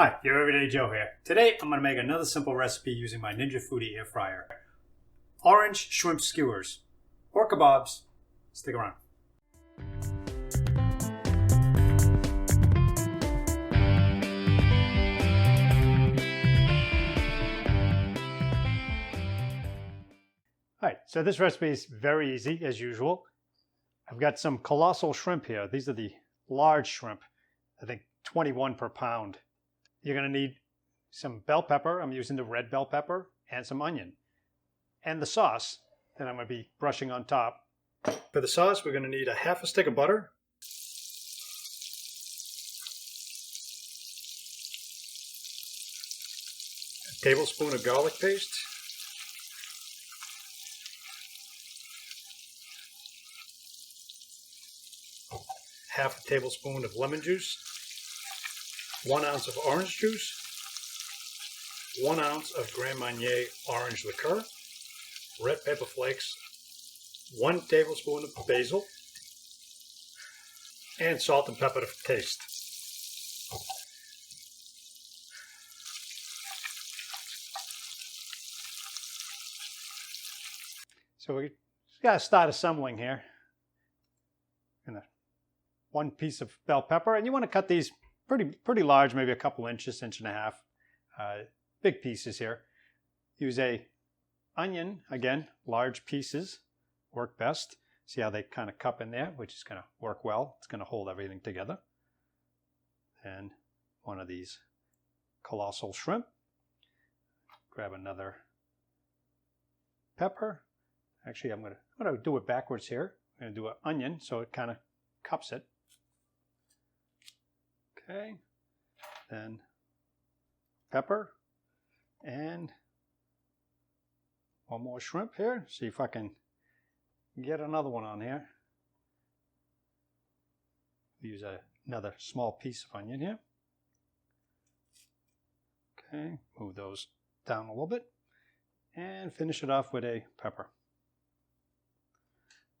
Hi, Your Everyday Joe here. Today I'm going to make another simple recipe using my Ninja Foodi Air Fryer. Orange shrimp skewers or kebabs. Stick around. Alright, so this recipe is very easy as usual. I've got some colossal shrimp here. These are the large shrimp. I think 21 per pound. You're going to need some bell pepper. I'm using the red bell pepper and some onion. And the sauce that I'm going to be brushing on top. For the sauce, we're going to need a half a stick of butter. A tablespoon of garlic paste. Half a tablespoon of lemon juice. 1 ounce of orange juice, 1 ounce of Oz.Grand Marnier orange liqueur, red pepper flakes, 1 tablespoon of basil, and salt and pepper to taste. So we got to start assembling here. One piece of bell pepper, and you want to cut these pretty large, maybe a couple inches, inch and a half. Big pieces here. Use a onion, again, large pieces work best. See how they kind of cup in there, which is going to work well. It's going to hold everything together. And one of these colossal shrimp. Grab another pepper. Actually, I'm going to do it backwards here. I'm going to do an onion so it kind of cups it. Okay, then pepper and one more shrimp here. See if I can get another one on here. Use another small piece of onion here. Okay, move those down a little bit and finish it off with a pepper.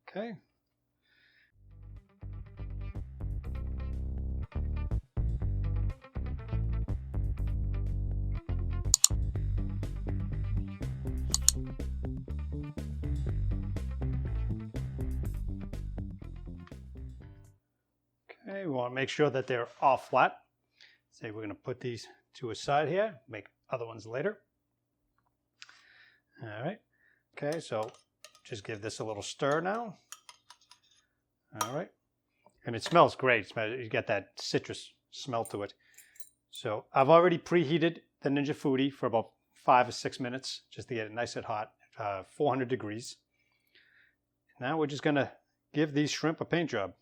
Okay. Okay, we want to make sure that they're all flat. Say we're going to put these to a side here, make other ones later. All right. Okay, so just give this a little stir now. All right. And it smells great. You get that citrus smell to it. So I've already preheated the Ninja Foodi for about 5 or 6 minutes just to get it nice and hot, 400 degrees. Now we're just going to give these shrimp a paint job.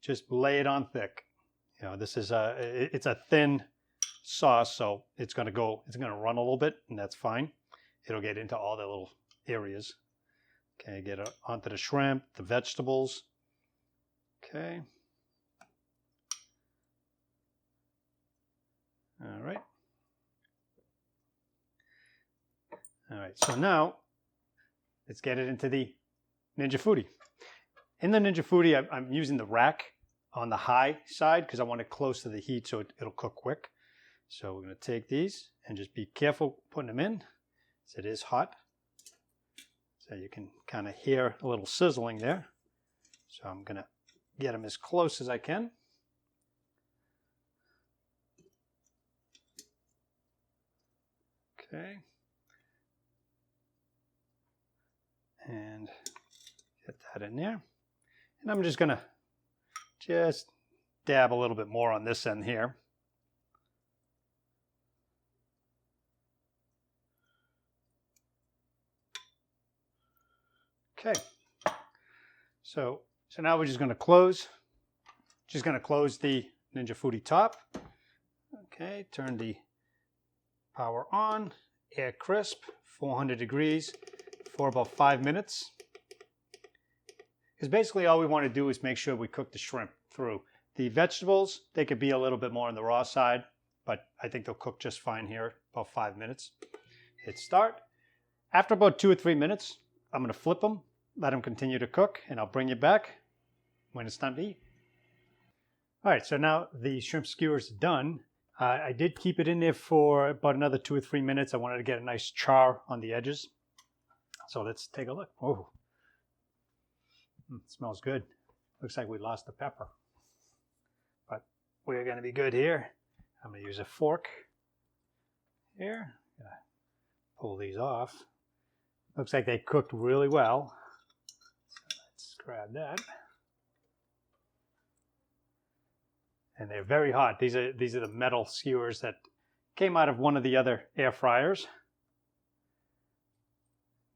Just lay it on thick. This is it's a thin sauce, so it's going to run a little bit, and that's fine. It'll get into all the little areas. Okay, get it onto the shrimp, the vegetables. Okay. All right. All right, so now let's get it into the Ninja Foodi. In the Ninja Foodi, I'm using the rack on the high side because I want it close to the heat so it'll cook quick. So we're going to take these and just be careful putting them in. So it is hot. So you can kind of hear a little sizzling there. So I'm going to get them as close as I can. Okay. And get that in there. And I'm just going to dab a little bit more on this end here. Okay. So now we're just going to close the Ninja Foodi top. Okay, turn the power on, air crisp, 400 degrees for about 5 minutes. Because basically all we want to do is make sure we cook the shrimp through. The vegetables, they could be a little bit more on the raw side, but I think they'll cook just fine here, about 5 minutes. Hit start. After about 2 or 3 minutes, I'm going to flip them, let them continue to cook, and I'll bring you back when it's time to eat. All right, so now the shrimp skewers are done. I did keep it in there for about another 2 or 3 minutes. I wanted to get a nice char on the edges. So let's take a look. Oh, it smells good. Looks like we lost the pepper. But we're going to be good here. I'm going to use a fork here. Pull these off. Looks like they cooked really well. So let's grab that. And they're very hot. These are the metal skewers that came out of one of the other air fryers.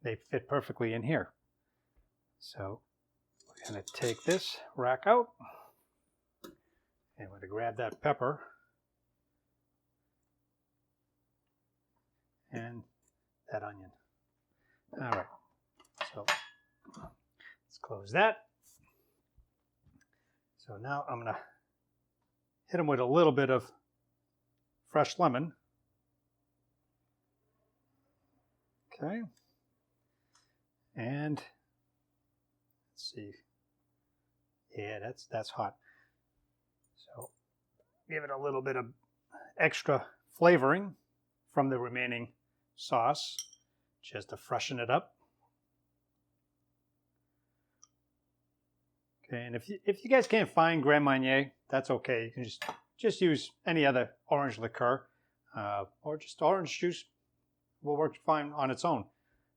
They fit perfectly in here. So we're going to take this rack out. And we're going to grab that pepper. And that onion. All right. So let's close that. So now I'm going to hit them with a little bit of fresh lemon. Okay. And let's see. Yeah, that's hot. So give it a little bit of extra flavoring from the remaining sauce just to freshen it up. Okay, and if you guys can't find Grand Marnier, that's okay. You can just use any other orange liqueur or just orange juice will work fine on its own.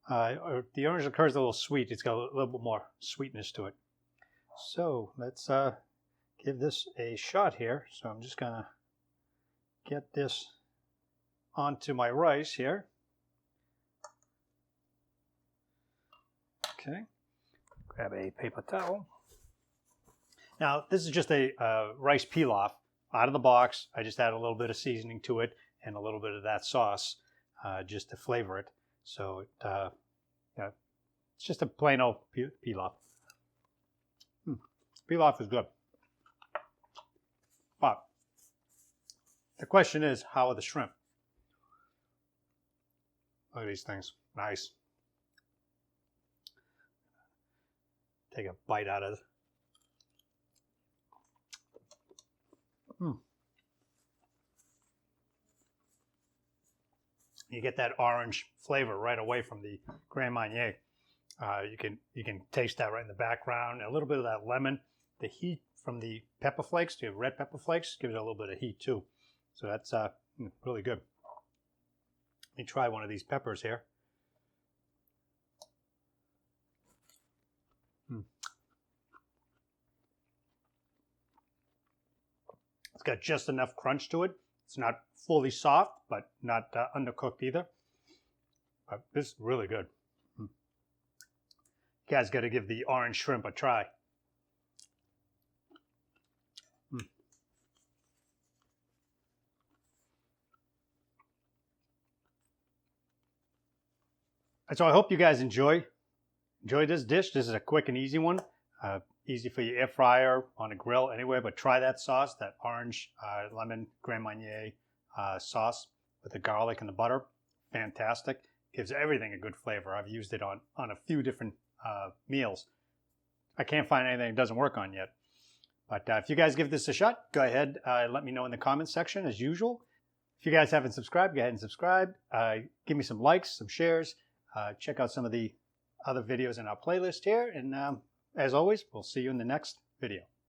Or the orange liqueur is a little sweet. It's got a little bit more sweetness to it. So let's give this a shot here. So I'm just gonna get this onto my rice here. Okay, grab a paper towel. Now, this is just a rice pilaf out of the box. I just add a little bit of seasoning to it and a little bit of that sauce just to flavor it. So yeah, it's just a plain old pilaf. Pilaf is good. But the question is, how are the shrimp? Look at these things. Nice. Take a bite out of it. You get that orange flavor right away from the Grand Marnier. You can taste that right in the background. A little bit of that lemon. The heat from the pepper flakes, the red pepper flakes, gives it a little bit of heat too. So that's really good. Let me try one of these peppers here. It's got just enough crunch to it. It's not fully soft, but not undercooked either. But this is really good. You guys got to give the orange shrimp a try. So I hope you guys enjoy this dish. This is a quick and easy one. Easy for your air fryer, on a grill, anywhere, but try that sauce, that orange lemon Grand Marnier sauce with the garlic and the butter. Fantastic. Gives everything a good flavor. I've used it on a few different meals. I can't find anything it doesn't work on yet. But if you guys give this a shot, go ahead and let me know in the comments section as usual. If you guys haven't subscribed, go ahead and subscribe. Give me some likes, some shares. Check out some of the other videos in our playlist here. And as always, we'll see you in the next video.